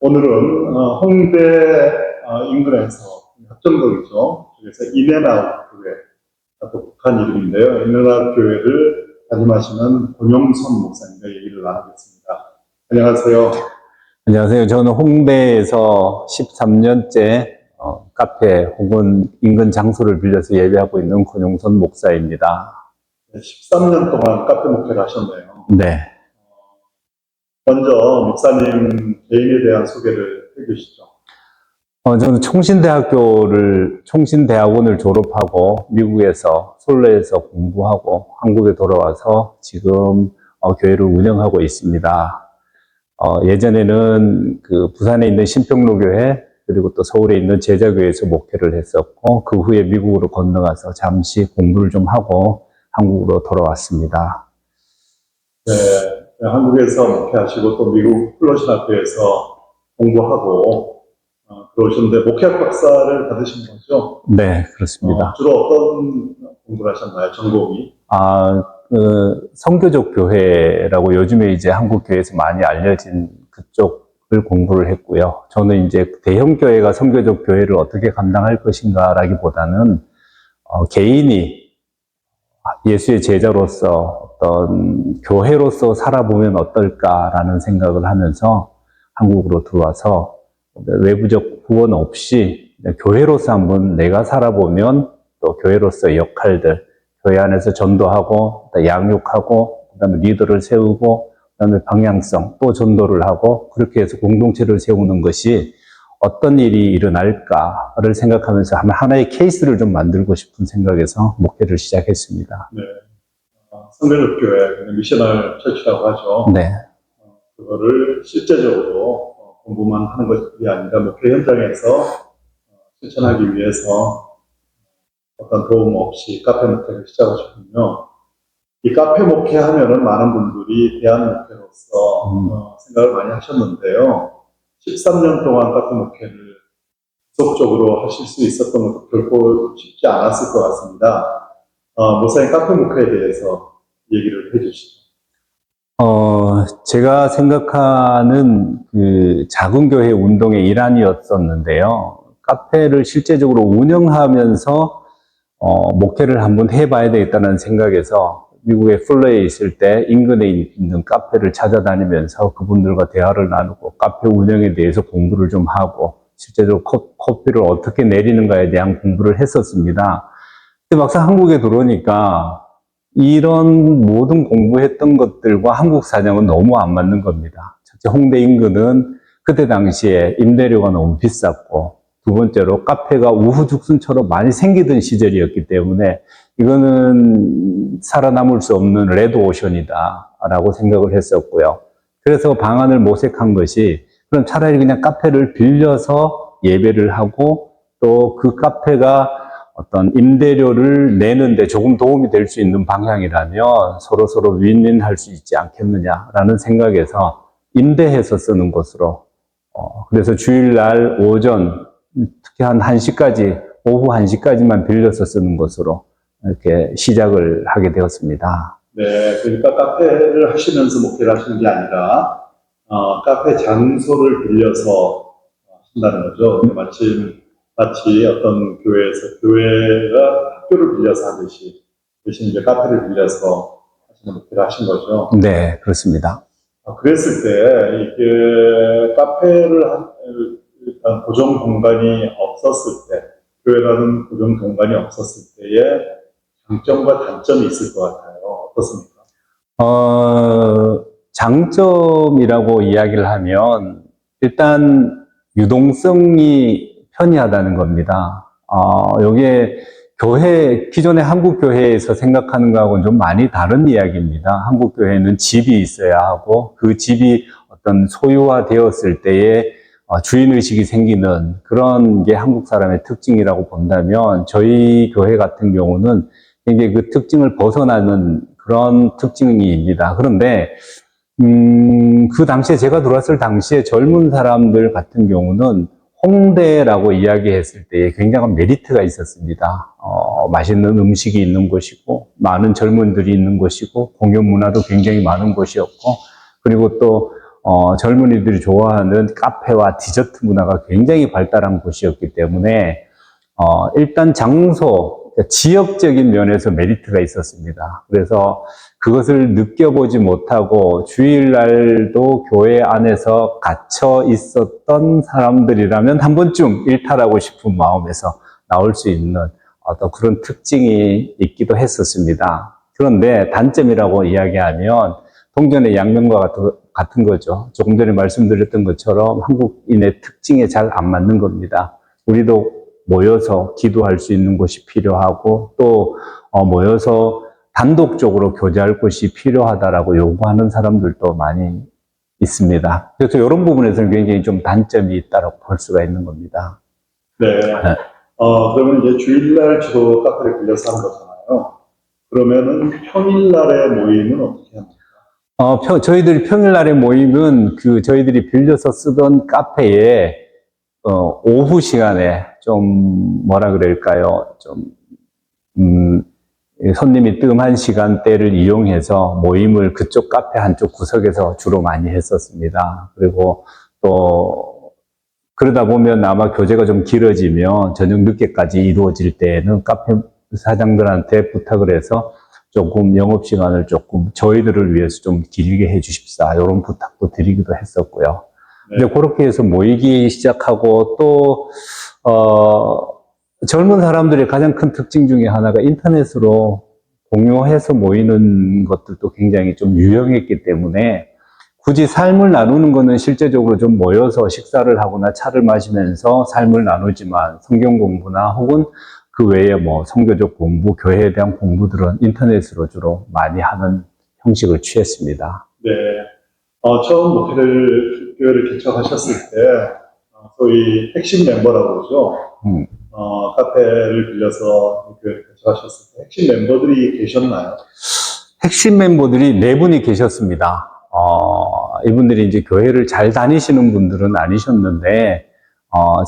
오늘은 홍대 인근에서 합정동이죠. 그래서 인앤아웃 교회, 또 북한 이름인데요. 인앤아웃 교회를 담임하시는 권용선 목사님과 얘기를 나누겠습니다. 안녕하세요. 안녕하세요. 저는 홍대에서 13년째 카페 혹은 인근 장소를 빌려서 예배하고 있는 권용선 목사입니다. 13년 동안 카페 목회를 하셨네요. 네. 먼저 목사님 개인에 대한 소개를 해주시죠. 저는 총신대학원을 졸업하고 미국에서 솔로에서 공부하고 한국에 돌아와서 지금 교회를 운영하고 있습니다. 예전에는 그 부산에 있는 신평로교회 그리고 또 서울에 있는 제자교회에서 목회를 했었고 그 후에 미국으로 건너가서 잠시 공부를 좀 하고 한국으로 돌아왔습니다. 네, 한국에서 목회하시고 또 미국 플러신학교에서 공부하고 들어오셨는데 목회학 박사를 받으신 거죠? 네, 그렇습니다. 주로 어떤 공부를 하셨나요? 전공이? 선교적 교회라고 요즘에 이제 한국 교회에서 많이 알려진 그쪽을 공부를 했고요. 저는 이제 대형 교회가 선교적 교회를 어떻게 감당할 것인가라기보다는 개인이 예수의 제자로서 어떤 교회로서 살아보면 어떨까라는 생각을 하면서 한국으로 들어와서 외부적 후원 없이 교회로서 한번 내가 살아보면 또 교회로서의 역할들, 교회 안에서 전도하고 양육하고 그다음에 리더를 세우고 그다음에 방향성 또 전도를 하고 그렇게 해서 공동체를 세우는 것이 어떤 일이 일어날까를 생각하면서 하나의 케이스를 좀 만들고 싶은 생각에서 목회를 시작했습니다. 네, 선교적 교회, 미셔널 처치라고 하죠. 네. 그거를 실제적으로 공부만 하는 것이 아니라 목회 현장에서 실천하기 위해서 어떤 도움 없이 카페 목회를 시작하셨군요. 이 카페 목회 하면은 많은 분들이 대한 목회로서 생각을 많이 하셨는데요. 13년 동안 카페 목회를 지속적으로 하실 수 있었던 것도 결코 쉽지 않았을 것 같습니다. 목사님 카페 목회에 대해서 얘기를 해주시죠. 제가 생각하는 그 작은 교회 운동의 일환이었었는데요. 카페를 실제적으로 운영하면서 목회를 한번 해봐야 되겠다는 생각에서 미국의 플러에 있을 때 인근에 있는 카페를 찾아다니면서 그분들과 대화를 나누고 카페 운영에 대해서 공부를 좀 하고 실제적으로 커피를 어떻게 내리는가에 대한 공부를 했었습니다. 근데 막상 한국에 들어오니까 이런 모든 공부했던 것들과 한국 사정은 너무 안 맞는 겁니다. 첫째, 홍대 인근은 그때 당시에 임대료가 너무 비쌌고 두 번째로 카페가 우후죽순처럼 많이 생기던 시절이었기 때문에 이거는 살아남을 수 없는 레드오션이다 라고 생각을 했었고요. 그래서 방안을 모색한 것이 그럼 차라리 그냥 카페를 빌려서 예배를 하고 또 그 카페가 어떤 임대료를 내는데 조금 도움이 될 수 있는 방향이라면 서로 윈윈할 수 있지 않겠느냐라는 생각에서 임대해서 쓰는 것으로 그래서 주일날 오전 특히 한 1시까지 오후 1시까지만 빌려서 쓰는 것으로 이렇게 시작을 하게 되었습니다. 네, 그러니까 카페를 하시면서 목회를 하시는 게 아니라 카페 장소를 빌려서 한다는 거죠. 마치 어떤 교회가 학교를 빌려서 하듯이 대신 이제 카페를 빌려서 하시는 목회를 하신 거죠. 네, 그렇습니다. 그랬을 때 이게 카페를 일단 고정 공간이 없었을 때, 교회라는 고정 공간이 없었을 때의 장점과 단점이 있을 것 같아요. 어떻습니까? 장점이라고 이야기를 하면 일단 유동성이 편리하다는 겁니다. 여기에 기존의 한국 교회에서 생각하는 거하고는 좀 많이 다른 이야기입니다. 한국 교회는 집이 있어야 하고 그 집이 어떤 소유화되었을 때에 주인의식이 생기는 그런 게 한국 사람의 특징이라고 본다면 저희 교회 같은 경우는 굉장히 그 특징을 벗어나는 그런 특징입니다. 그런데 그 당시에 제가 들어왔을 당시에 젊은 사람들 같은 경우는 홍대라고 이야기했을 때 굉장한 메리트가 있었습니다. 맛있는 음식이 있는 곳이고 많은 젊은들이 있는 곳이고 공연 문화도 굉장히 많은 곳이었고 그리고 또 젊은이들이 좋아하는 카페와 디저트 문화가 굉장히 발달한 곳이었기 때문에 일단 장소, 그러니까 지역적인 면에서 메리트가 있었습니다. 그래서 그것을 느껴보지 못하고 주일날도 교회 안에서 갇혀 있었던 사람들이라면 한 번쯤 일탈하고 싶은 마음에서 나올 수 있는 어떤 그런 특징이 있기도 했었습니다. 그런데 단점이라고 이야기하면 동전의 양면과 같은 거죠. 조금 전에 말씀드렸던 것처럼 한국인의 특징에 잘 안 맞는 겁니다. 우리도 모여서 기도할 수 있는 곳이 필요하고 또 모여서 단독적으로 교제할 곳이 필요하다라고 요구하는 사람들도 많이 있습니다. 그래서 이런 부분에서는 굉장히 좀 단점이 있다고 볼 수가 있는 겁니다. 네. 그러면 이제 주일날 주로 카페를 빌려서 하는 거잖아요. 그러면은 평일날의 모임은 어떻게 합니까? 저희들이 평일날의 모임은 저희들이 빌려서 쓰던 카페에 오후 시간에 좀 뭐라 그럴까요? 손님이 뜸한 시간대를 이용해서 모임을 그쪽 카페 한쪽 구석에서 주로 많이 했었습니다. 그리고 또 그러다 보면 아마 교제가 좀 길어지면 저녁 늦게까지 이루어질 때에는 카페 사장들한테 부탁을 해서 조금 영업시간을 조금 저희들을 위해서 좀 길게 해 주십사 이런 부탁도 드리기도 했었고요. 네. 이제 그렇게 해서 모이기 시작하고 또 젊은 사람들의 가장 큰 특징 중에 하나가 인터넷으로 공유해서 모이는 것들도 굉장히 좀 유행했기 때문에 굳이 삶을 나누는 거는 실제적으로 좀 모여서 식사를 하거나 차를 마시면서 삶을 나누지만 성경 공부나 혹은 그 외에 뭐 선교적 공부, 교회에 대한 공부들은 인터넷으로 주로 많이 하는 형식을 취했습니다. 네. 처음 교회를 개척하셨을 때, 소위 핵심 멤버라고 그러죠. 카페를 빌려서 교회를 개척하셨을 때 핵심 멤버들이 계셨나요? 핵심 멤버들이 4분이 계셨습니다. 이분들이 이제 교회를 잘 다니시는 분들은 아니셨는데,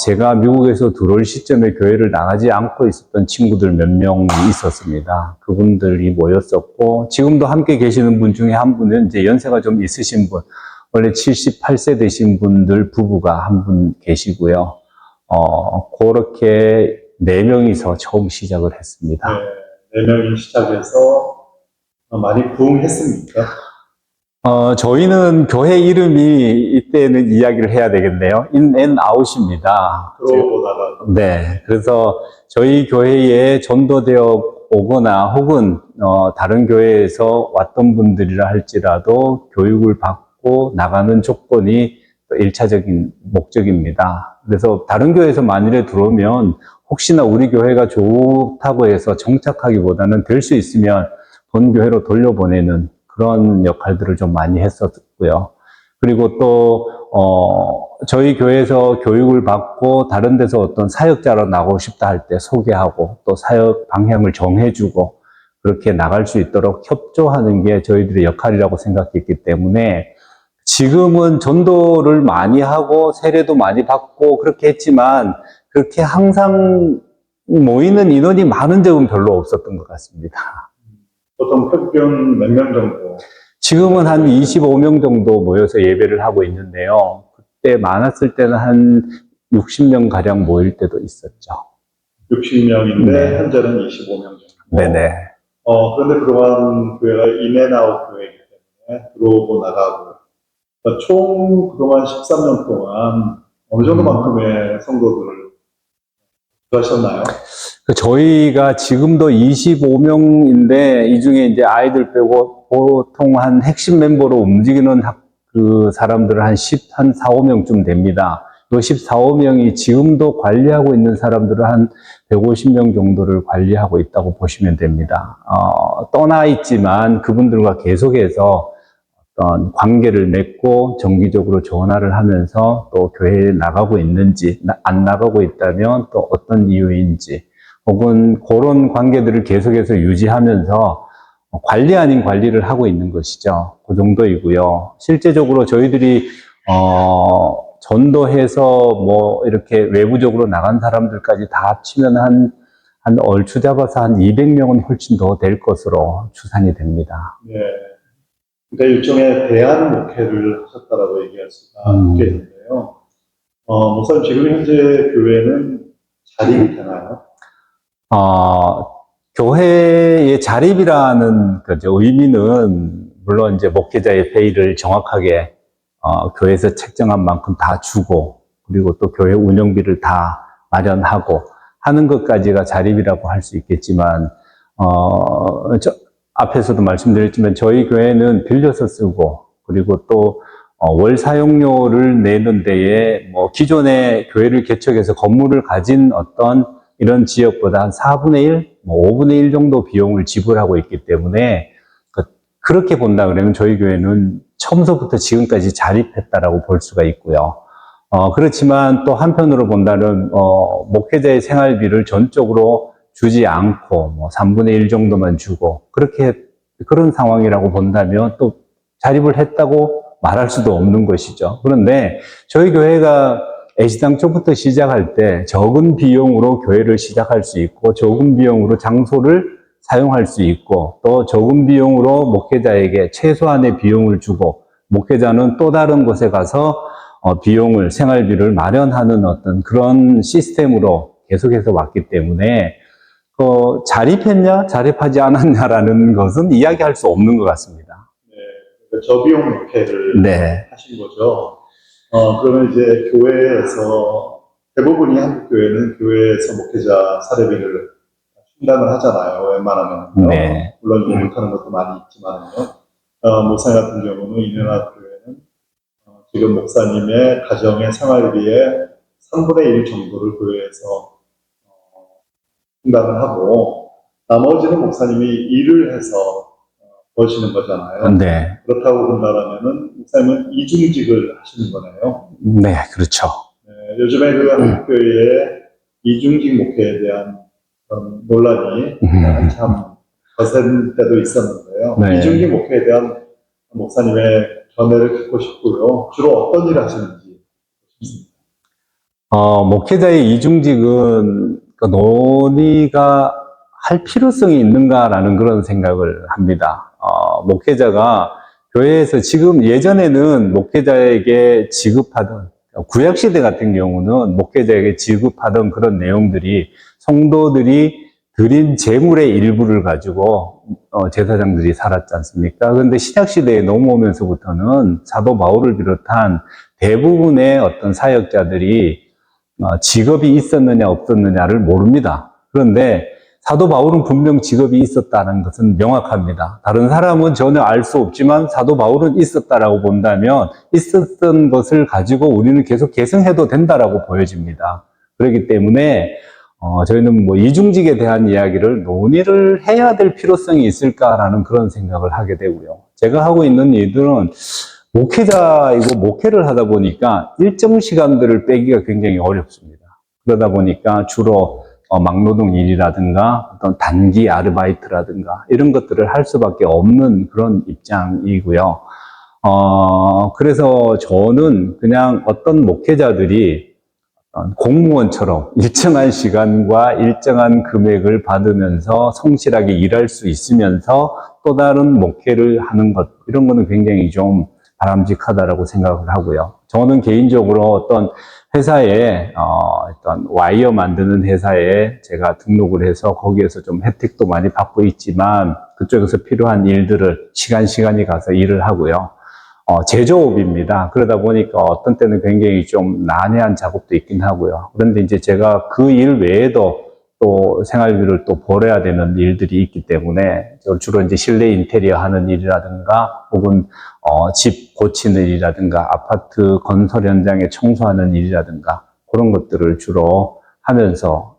제가 미국에서 들어올 시점에 교회를 나가지 않고 있었던 친구들 몇 명이 있었습니다. 그분들이 모였었고, 지금도 함께 계시는 분 중에 한 분은 이제 연세가 좀 있으신 분, 원래 78세 되신 분들 부부가 한 분 계시고요. 그렇게 4명이서 처음 시작을 했습니다. 네, 4명이 시작해서 많이 부흥했습니까? 저희는 교회 이름이 이때는 이야기를 해야 되겠네요. In and Out입니다. 들어오고 나가고. 네. 그래서 저희 교회에 전도되어 오거나 혹은, 다른 교회에서 왔던 분들이라 할지라도 교육을 받고 나가는 조건이 1차적인 목적입니다. 그래서 다른 교회에서 만일에 들어오면 혹시나 우리 교회가 좋다고 해서 정착하기보다는 될 수 있으면 본 교회로 돌려보내는 그런 역할들을 좀 많이 했었고요. 그리고 또 저희 교회에서 교육을 받고 다른 데서 어떤 사역자로 나가고 싶다 할 때 소개하고 또 사역 방향을 정해주고 그렇게 나갈 수 있도록 협조하는 게 저희들의 역할이라고 생각했기 때문에 지금은 전도를 많이 하고 세례도 많이 받고 그렇게 했지만 그렇게 항상 모이는 인원이 많은 적은 별로 없었던 것 같습니다. 보통 평균 몇 명 정도? 지금은 한 25명 정도 모여서 예배를 하고 있는데요. 그때 많았을 때는 한 60명 가량 모일 때도 있었죠. 60명인데 네. 현재는 25명 정도. 네네. 그런데 그동안 교회가 인앤아웃 교회이기 때문에 들어오고 나가고 그러니까 총 그동안 13년 동안 어느 정도만큼의 성도들을 하셨나요? 저희가 지금도 25명인데 이 중에 이제 아이들 빼고 보통 한 핵심 멤버로 움직이는 사람들은 한 4, 5명쯤 됩니다. 이 14, 5명이 지금도 관리하고 있는 사람들은 한 150명 정도를 관리하고 있다고 보시면 됩니다. 떠나 있지만 그분들과 계속해서 어떤 관계를 맺고 정기적으로 전화를 하면서 또 교회에 나가고 있는지, 안 나가고 있다면 또 어떤 이유인지, 혹은 그런 관계들을 계속해서 유지하면서 관리 아닌 관리를 하고 있는 것이죠. 그 정도이고요. 실제적으로 저희들이 전도해서 뭐 이렇게 외부적으로 나간 사람들까지 다 합치면 한 얼추 잡아서 한 200명은 훨씬 더 될 것으로 추산이 됩니다. 네. 그러니까 일종의 대안 목회를 하셨다라고 얘기할 수가 있겠는데요. 목사님 지금 현재 교회는 자립이 되나요? 교회의 자립이라는 의미는 물론 이제 목회자의 페이를 정확하게 교회에서 책정한 만큼 다 주고 그리고 또 교회 운영비를 다 마련하고 하는 것까지가 자립이라고 할 수 있겠지만 앞에서도 말씀드렸지만 저희 교회는 빌려서 쓰고 그리고 또 월 사용료를 내는 데에 뭐 기존의 교회를 개척해서 건물을 가진 어떤 이런 지역보다 한 4분의 1, 뭐 5분의 1 정도 비용을 지불하고 있기 때문에 그렇게 본다 그러면 저희 교회는 처음서부터 지금까지 자립했다라고 볼 수가 있고요. 그렇지만 또 한편으로 본다면 목회자의 생활비를 전적으로 주지 않고 뭐 3분의 1 정도만 주고 그런 상황이라고 본다면 또 자립을 했다고 말할 수도 없는 것이죠. 그런데 저희 교회가 애시당초부터 시작할 때 적은 비용으로 교회를 시작할 수 있고 적은 비용으로 장소를 사용할 수 있고 또 적은 비용으로 목회자에게 최소한의 비용을 주고 목회자는 또 다른 곳에 가서 생활비를 마련하는 어떤 그런 시스템으로 계속해서 왔기 때문에 자립했냐 자립하지 않았냐라는 것은 이야기할 수 없는 것 같습니다. 네, 저비용 목회를 네. 하신 거죠. 그러면 이제 교회에서 대부분이 한국 교회는 교회에서 목회자 사례비를 충당을 하잖아요. 웬만하면. 네. 물론 이제 못하는 것도 많이 있지만요. 목사님 같은 경우는 이내나 교회는 지금 목사님의 가정의 생활비의 3분의 1 정도를 교회에서 충당을 하고 나머지는 목사님이 일을 해서 버시는 거잖아요. 네. 그렇다고 본다면은 목사님은 이중직을 하시는 거네요. 네, 그렇죠. 네, 요즘에 그 한국교회의 이중직 목회에 대한 그런 논란이 한참 거센 때도 있었는데요. 네. 이중직 목회에 대한 목사님의 견해를 듣고 싶고요. 주로 어떤 일을 하시는지 싶습니다. 목회자의 이중직은 논의가 할 필요성이 있는가라는 그런 생각을 합니다. 목회자가 교회에서 지금 예전에는 목회자에게 지급하던 구약시대 같은 경우는 목회자에게 지급하던 그런 내용들이 성도들이 드린 재물의 일부를 가지고 제사장들이 살았지 않습니까? 그런데 신약시대에 넘어오면서부터는 사도 바울을 비롯한 대부분의 어떤 사역자들이 직업이 있었느냐 없었느냐를 모릅니다. 그런데 사도 바울은 분명 직업이 있었다는 것은 명확합니다. 다른 사람은 전혀 알 수 없지만 사도 바울은 있었다라고 본다면 있었던 것을 가지고 우리는 계속 계승해도 된다라고 보여집니다. 그렇기 때문에 저희는 뭐 이중직에 대한 이야기를 논의를 해야 될 필요성이 있을까라는 그런 생각을 하게 되고요. 제가 하고 있는 일들은 목회자이고 목회를 하다 보니까 일정 시간들을 빼기가 굉장히 어렵습니다. 그러다 보니까 주로 막노동 일이라든가 어떤 단기 아르바이트라든가 이런 것들을 할 수밖에 없는 그런 입장이고요. 그래서 저는 그냥 어떤 목회자들이 공무원처럼 일정한 시간과 일정한 금액을 받으면서 성실하게 일할 수 있으면서 또 다른 목회를 하는 것, 이런 거는 굉장히 좀 바람직하다라고 생각을 하고요. 저는 개인적으로 어떤 회사에 어떤 와이어 만드는 회사에 제가 등록을 해서 거기에서 좀 혜택도 많이 받고 있지만 그쪽에서 필요한 일들을 시간이 가서 일을 하고요. 제조업입니다. 그러다 보니까 어떤 때는 굉장히 좀 난해한 작업도 있긴 하고요. 그런데 이제 제가 그 일 외에도 또 생활비를 또 벌어야 되는 일들이 있기 때문에 주로 이제 실내 인테리어 하는 일이라든가 혹은 집 고치는 일이라든가 아파트 건설 현장에 청소하는 일이라든가 그런 것들을 주로 하면서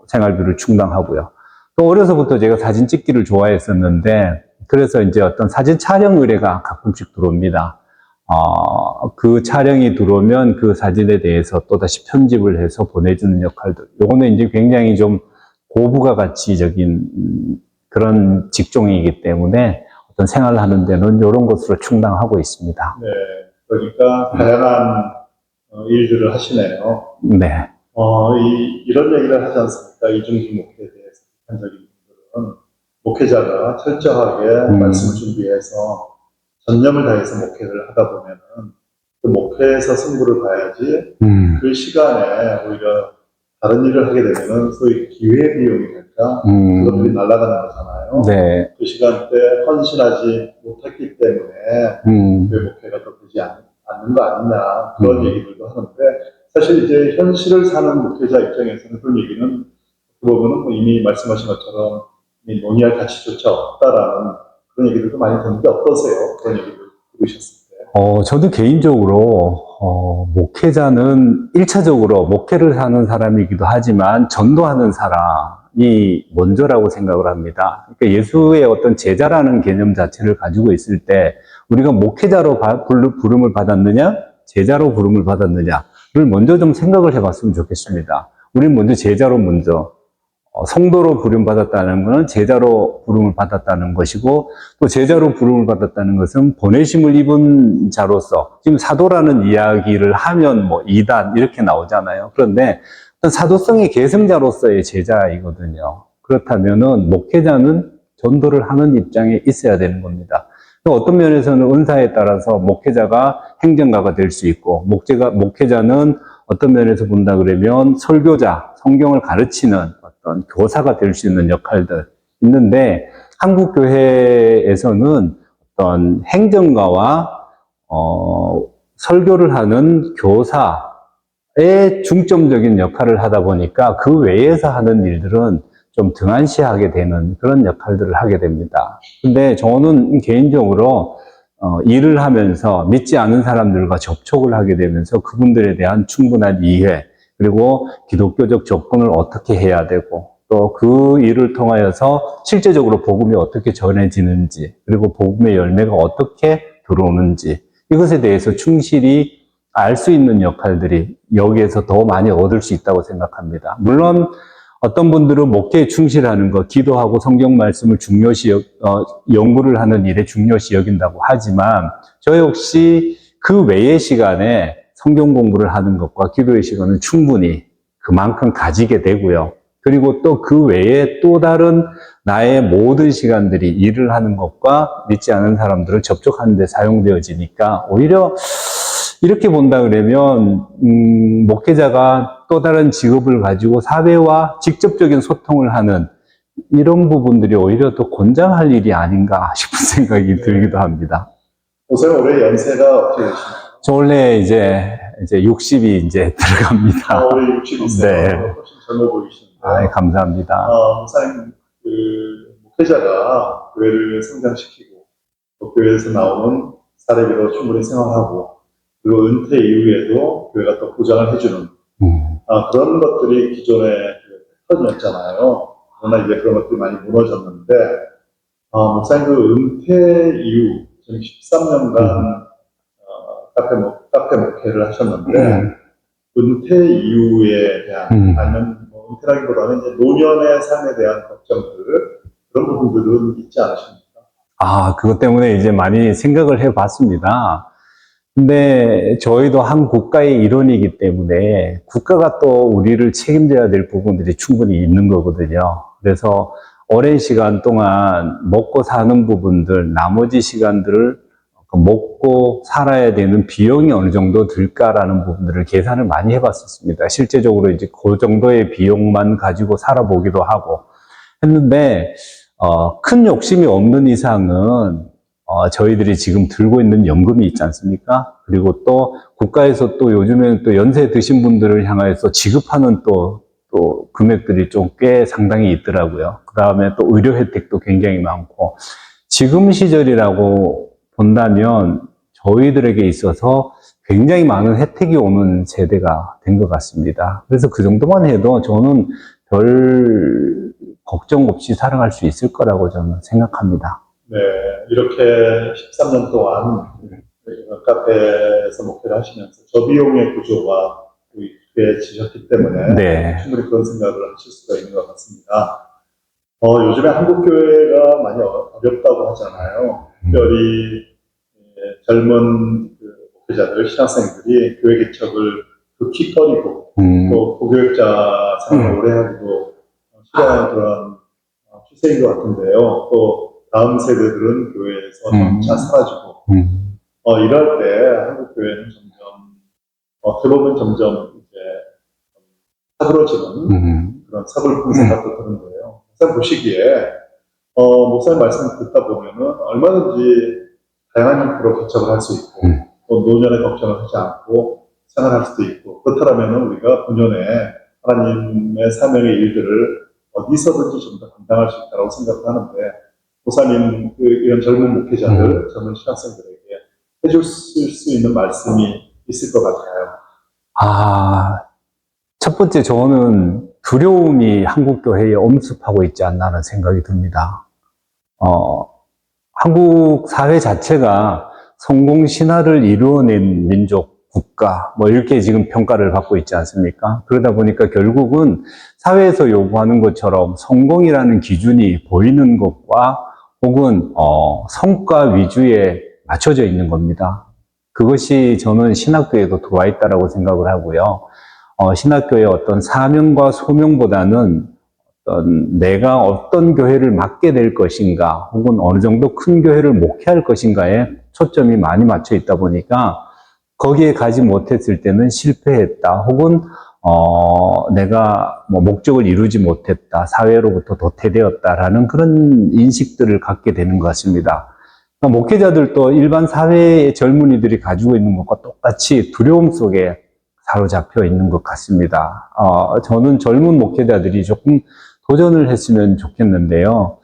생활비를 충당하고요. 또 어려서부터 제가 사진 찍기를 좋아했었는데 그래서 이제 어떤 사진 촬영 의뢰가 가끔씩 들어옵니다. 그 촬영이 들어오면 그 사진에 대해서 또다시 편집을 해서 보내주는 역할들. 요거는 이제 굉장히 좀 고부가 가치적인 그런 직종이기 때문에 어떤 생활을 하는 데는 이런 것으로 충당하고 있습니다. 네. 그러니까 다양한 일들을 하시네요. 네. 이런 얘기를 하지 않습니까? 이중직 목회에 대해서 비판적인 분들은 목회자가 철저하게 말씀을 준비해서 전념을 다해서 목회를 하다 보면은 그 목회에서 승부를 봐야지 그 시간에 오히려 다른 일을 하게 되면은 소위 기회 비용이 될까 그것들이 날아가는 거잖아요. 네. 그 시간대 헌신하지 못했기 때문에 왜 목회가 또 되지 않는 거 아니냐 그런 얘기들도 하는데 사실 이제 현실을 사는 목회자 입장에서는 그런 얘기는 보면은 뭐 이미 말씀하신 것처럼 이미 논의할 가치조차 없다라는 그런 얘기들도 많이 듣는데 어떠세요? 그런 얘기를 들으셨을 때? 저도 개인적으로, 목회자는 1차적으로 목회를 하는 사람이기도 하지만 전도하는 사람이 먼저라고 생각을 합니다. 그러니까 예수의 어떤 제자라는 개념 자체를 가지고 있을 때 우리가 목회자로 부름을 받았느냐, 제자로 부름을 받았느냐를 먼저 좀 생각을 해봤으면 좋겠습니다. 우리는 먼저 제자로 성도로 부름받았다는 것은 제자로 부름을 받았다는 것이고 또 제자로 부름을 받았다는 것은 보내심을 입은 자로서 지금 사도라는 이야기를 하면 뭐 이단 이렇게 나오잖아요. 그런데 어떤 사도성의 계승자로서의 제자이거든요. 그렇다면은 목회자는 전도를 하는 입장에 있어야 되는 겁니다. 어떤 면에서는 은사에 따라서 목회자가 행정가가 될 수 있고 목회자는 어떤 면에서 본다 그러면 설교자, 성경을 가르치는 어떤 교사가 될 수 있는 역할들 있는데 한국 교회에서는 어떤 행정가와 설교를 하는 교사의 중점적인 역할을 하다 보니까 그 외에서 하는 일들은 좀 등한시하게 되는 그런 역할들을 하게 됩니다. 근데 저는 개인적으로 일을 하면서 믿지 않은 사람들과 접촉을 하게 되면서 그분들에 대한 충분한 이해, 그리고 기독교적 접근을 어떻게 해야 되고, 또 그 일을 통하여서 실제적으로 복음이 어떻게 전해지는지, 그리고 복음의 열매가 어떻게 들어오는지, 이것에 대해서 충실히 알 수 있는 역할들이 여기에서 더 많이 얻을 수 있다고 생각합니다. 물론 어떤 분들은 목회에 충실하는 것, 기도하고 성경 말씀을 연구를 하는 일에 중요시 여긴다고 하지만 저 역시 그 외의 시간에 성경 공부를 하는 것과 기도의 시간은 충분히 그만큼 가지게 되고요. 그리고 또 그 외에 또 다른 나의 모든 시간들이 일을 하는 것과 믿지 않은 사람들을 접촉하는 데 사용되어지니까 오히려 이렇게 본다 그러면 목회자가 또 다른 직업을 가지고 사회와 직접적인 소통을 하는 이런 부분들이 오히려 더 권장할 일이 아닌가 싶은 생각이 들기도 합니다. 우선 올해 연세가 어떻게 되시나요? 저 원래 이제 60이 이제 들어갑니다. 올해 60이세요. 네. 훨씬 젊어 보이시는데. 감사합니다. 목사님, 목회자가 교회를 성장시키고 또 교회에서 나오는 사례비로 충분히 생활하고 그리고 은퇴 이후에도 교회가 또 보장을 해주는 그런 것들이 기존의 패턴이었잖아요. 그러나 이제 그런 것들이 많이 무너졌는데 목사님 그 은퇴 이후 13년간 카페 목회를 하셨는데 은퇴 이후에 대한 아니면 뭐 은퇴라기보다는 이제 노년의 삶에 대한 걱정들 그런 부분들은 있지 않으십니까? 그것 때문에 이제 많이 생각을 해봤습니다. 근데 저희도 한 국가의 일원이기 때문에 국가가 또 우리를 책임져야 될 부분들이 충분히 있는 거거든요. 그래서 오랜 시간 동안 먹고 사는 부분들, 나머지 시간들을 먹고 살아야 되는 비용이 어느 정도 들까라는 부분들을 계산을 많이 해봤었습니다. 실제적으로 이제 그 정도의 비용만 가지고 살아보기도 하고 했는데, 큰 욕심이 없는 이상은 저희들이 지금 들고 있는 연금이 있지 않습니까? 그리고 또 국가에서 또 요즘에는 또 연세 드신 분들을 향해서 지급하는 또 금액들이 좀 꽤 상당히 있더라고요. 그 다음에 또 의료 혜택도 굉장히 많고 지금 시절이라고 본다면 저희들에게 있어서 굉장히 많은 혜택이 오는 세대가 된 것 같습니다. 그래서 그 정도만 해도 저는 별 걱정 없이 살아갈 수 있을 거라고 저는 생각합니다. 네, 이렇게 13년 동안 카페에서 목회를 하시면서 저비용의 구조가 익숙해지셨기 때문에 네. 충분히 그런 생각을 하실 수가 있는 것 같습니다. 요즘에 한국 교회가 많이 어렵다고 하잖아요. 특별히 젊은 목회자들, 신학생들이 교회 개척을 극히 꺼리고 또 고교육자 생활을 오래 하기도 싫어하는 그런 추세인 것 같은데요. 또 다음 세대들은 교회에서 점차 사라지고, 이럴 때 한국 교회는 점점, 어떻게 보면 점점 이제 사그러지는 그런 사불풍세가 또 드는 거예요. 목사님 보시기에, 목사님 말씀 듣다 보면은 얼마든지 다양한 형태로 개척을 할 수 있고, 또 노년에 걱정을 하지 않고 생활할 수도 있고, 그렇다면 우리가 본연의 하나님의 사명의 일들을 어디서든지 좀 더 감당할 수 있다고 생각을 하는데, 목사님, 이런 젊은 목회자들, 젊은 신학생들에게 해줄 수 있는 말씀이 있을 것 같아요. 첫 번째 저는 두려움이 한국교회에 엄습하고 있지 않나 하는 생각이 듭니다. 한국 사회 자체가 성공신화를 이루어낸 민족, 국가, 이렇게 지금 평가를 받고 있지 않습니까? 그러다 보니까 결국은 사회에서 요구하는 것처럼 성공이라는 기준이 보이는 것과 혹은, 성과 위주에 맞춰져 있는 겁니다. 그것이 저는 신학교에도 들어와 있다고 생각을 하고요. 신학교의 어떤 사명과 소명보다는 내가 어떤 교회를 맡게 될 것인가, 혹은 어느 정도 큰 교회를 목회할 것인가에 초점이 많이 맞춰 있다 보니까 거기에 가지 못했을 때는 실패했다, 혹은 내가 목적을 이루지 못했다, 사회로부터 도태되었다라는 그런 인식들을 갖게 되는 것 같습니다. 그러니까 목회자들도 일반 사회의 젊은이들이 가지고 있는 것과 똑같이 두려움 속에 사로잡혀 있는 것 같습니다. 저는 젊은 목회자들이 조금 도전을 했으면 좋겠는데요.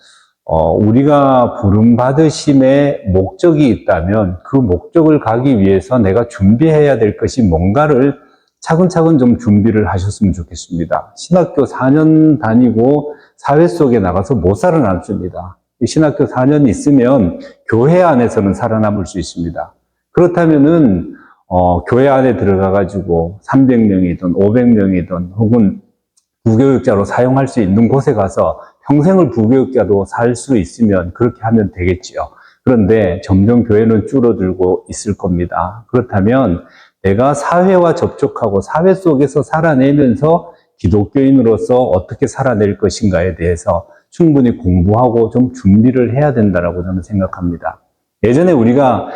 우리가 부름받으심의 목적이 있다면 그 목적을 가기 위해서 내가 준비해야 될 것이 뭔가를 차근차근 좀 준비를 하셨으면 좋겠습니다. 신학교 4년 다니고 사회 속에 나가서 못 살아남습니다. 신학교 4년 있으면 교회 안에서는 살아남을 수 있습니다. 그렇다면은 교회 안에 들어가가지고 300명이든 500명이든 혹은 부교육자로 사용할 수 있는 곳에 가서 평생을 부교육자로 살 수 있으면 그렇게 하면 되겠지요. 그런데 점점 교회는 줄어들고 있을 겁니다. 그렇다면 내가 사회와 접촉하고 사회 속에서 살아내면서 기독교인으로서 어떻게 살아낼 것인가에 대해서 충분히 공부하고 좀 준비를 해야 된다고 저는 생각합니다. 예전에 우리가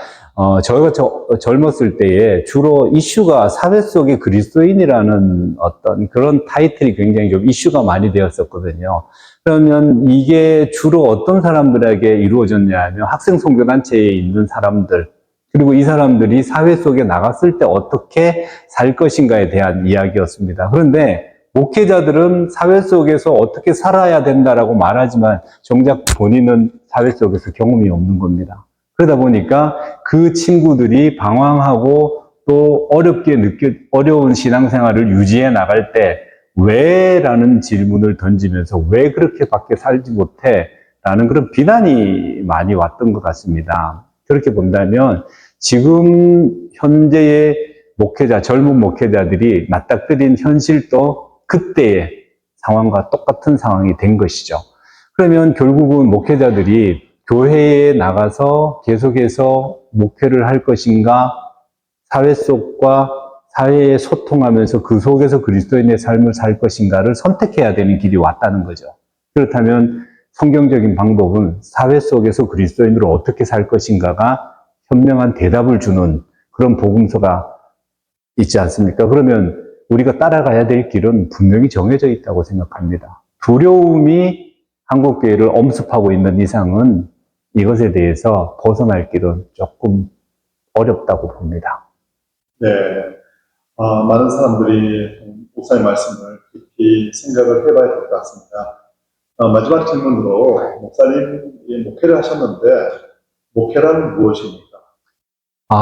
저희가 젊었을 때에 주로 이슈가 사회 속의 그리스도인이라는 어떤 그런 타이틀이 굉장히 좀 이슈가 많이 되었었거든요. 그러면 이게 주로 어떤 사람들에게 이루어졌냐 하면 학생 선교단체에 있는 사람들, 그리고 이 사람들이 사회 속에 나갔을 때 어떻게 살 것인가에 대한 이야기였습니다. 그런데 목회자들은 사회 속에서 어떻게 살아야 된다라고 말하지만 정작 본인은 사회 속에서 경험이 없는 겁니다. 그러다 보니까 그 친구들이 방황하고 또 어려운 신앙생활을 유지해 나갈 때 왜? 라는 질문을 던지면서 왜 그렇게 밖에 살지 못해? 라는 그런 비난이 많이 왔던 것 같습니다. 그렇게 본다면 지금 현재의 젊은 목회자들이 맞닥뜨린 현실도 그때의 상황과 똑같은 상황이 된 것이죠. 그러면 결국은 목회자들이 교회에 나가서 계속해서 목회를 할 것인가, 사회 속과 사회에 소통하면서 그 속에서 그리스도인의 삶을 살 것인가를 선택해야 되는 길이 왔다는 거죠. 그렇다면 성경적인 방법은 사회 속에서 그리스도인으로 어떻게 살 것인가가 현명한 대답을 주는 그런 복음서가 있지 않습니까? 그러면 우리가 따라가야 될 길은 분명히 정해져 있다고 생각합니다. 두려움이 한국교회를 엄습하고 있는 이상은 이것에 대해서 벗어날 길은 조금 어렵다고 봅니다. 네. 많은 사람들이 목사님 말씀을 깊이 생각을 해봐야 될 것 같습니다. 마지막 질문으로 목사님이 목회를 하셨는데 목회란 무엇입니까?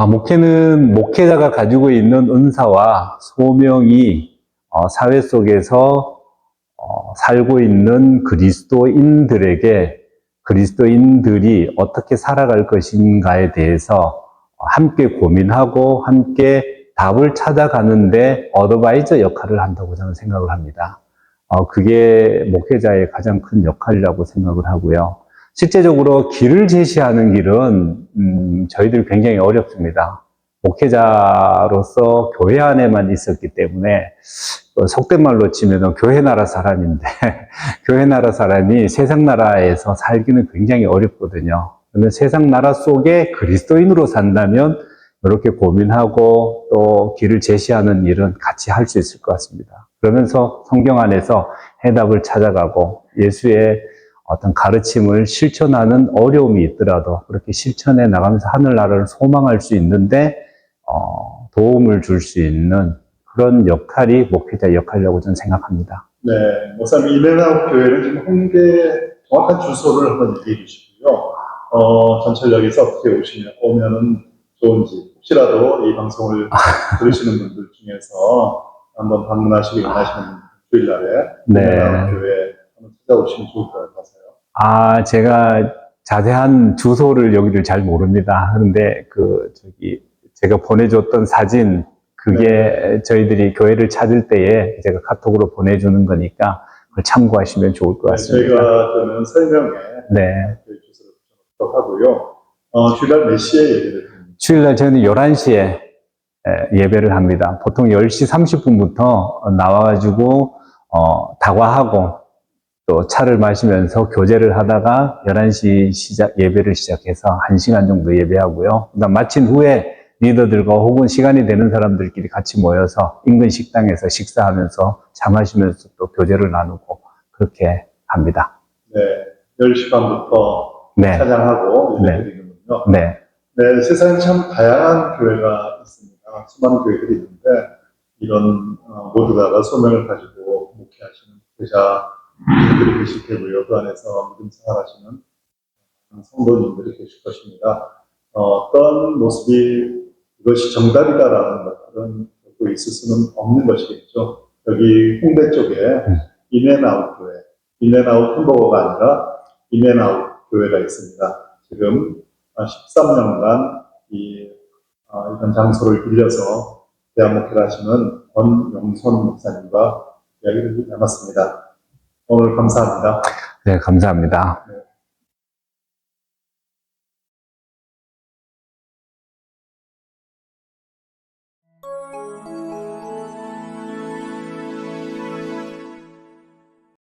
목회는 목회자가 가지고 있는 은사와 소명이 사회 속에서 살고 있는 그리스도인들이 어떻게 살아갈 것인가에 대해서 함께 고민하고 함께 답을 찾아가는데 어드바이저 역할을 한다고 저는 생각을 합니다. 그게 목회자의 가장 큰 역할이라고 생각을 하고요. 실제적으로 길을 제시하는 길은 저희들이 굉장히 어렵습니다. 목회자로서 교회 안에만 있었기 때문에 속된 말로 치면 교회 나라 사람인데 교회 나라 사람이 세상 나라에서 살기는 굉장히 어렵거든요. 그러면 세상 나라 속에 그리스도인으로 산다면 이렇게 고민하고 또 길을 제시하는 일은 같이 할 수 있을 것 같습니다. 그러면서 성경 안에서 해답을 찾아가고 예수의 어떤 가르침을 실천하는 어려움이 있더라도 그렇게 실천해 나가면서 하늘나라를 소망할 수 있는데 도움을 줄 수 있는 그런 역할이 목회자 역할이라고 저는 생각합니다. 네, 목사님 이메나우 교회는 지금 홍대 정확한 주소를 한번 얘기해 주시고요. 전철역에서 어떻게 오면은 좋은지 혹시라도 이 방송을 들으시는 분들 중에서 한번 방문하시기 원하시는 분들 주일날에 네. 이메나우 교회 한번 찾아오시면 좋을 것 같아서요. 제가 자세한 주소를 여기를 잘 모릅니다. 그런데 제가 보내줬던 사진, 그게 저희들이 교회를 찾을 때에 제가 카톡으로 보내주는 거니까 그걸 참고하시면 좋을 것 같습니다. 저희가 그러면 설명에 네. 주소를 붙여놓도록 하고요. 주일날 몇 시에 예배를 드립니까? 주일날 저는 11시에 예배를 합니다. 보통 10시 30분부터 나와가지고, 다과하고, 또 차를 마시면서 교제를 하다가 11시 예배를 시작해서 1시간 정도 예배하고요. 그다음 마친 후에 리더들과 혹은 시간이 되는 사람들끼리 같이 모여서 인근 식당에서 식사하면서 차 마시면서 또 교제를 나누고 그렇게 합니다. 네, 10시 반부터 네. 찬양하고 네. 예배드리는군요. 네. 네, 세상에 참 다양한 교회가 있습니다. 수많은 교회들이 있는데 이런 모두가 소명을 가지고 목회하시는 목회자들이 계실 테고요. 그 안에서 믿음 생활하시는 성도님들이 계실 것입니다. 어떤 모습이 이것이 정답이다라는 그런 것도 있을 수는 없는 것이겠죠. 여기 홍대 쪽에 인앤아웃 교회, 인앤아웃 햄버거가 아니라 인앤아웃 교회가 있습니다. 지금 13년간 이런 장소를 빌려서 대학 목회를 하시는 권영선 목사님과 이야기를 나눴습니다. 오늘 감사합니다. 네, 감사합니다.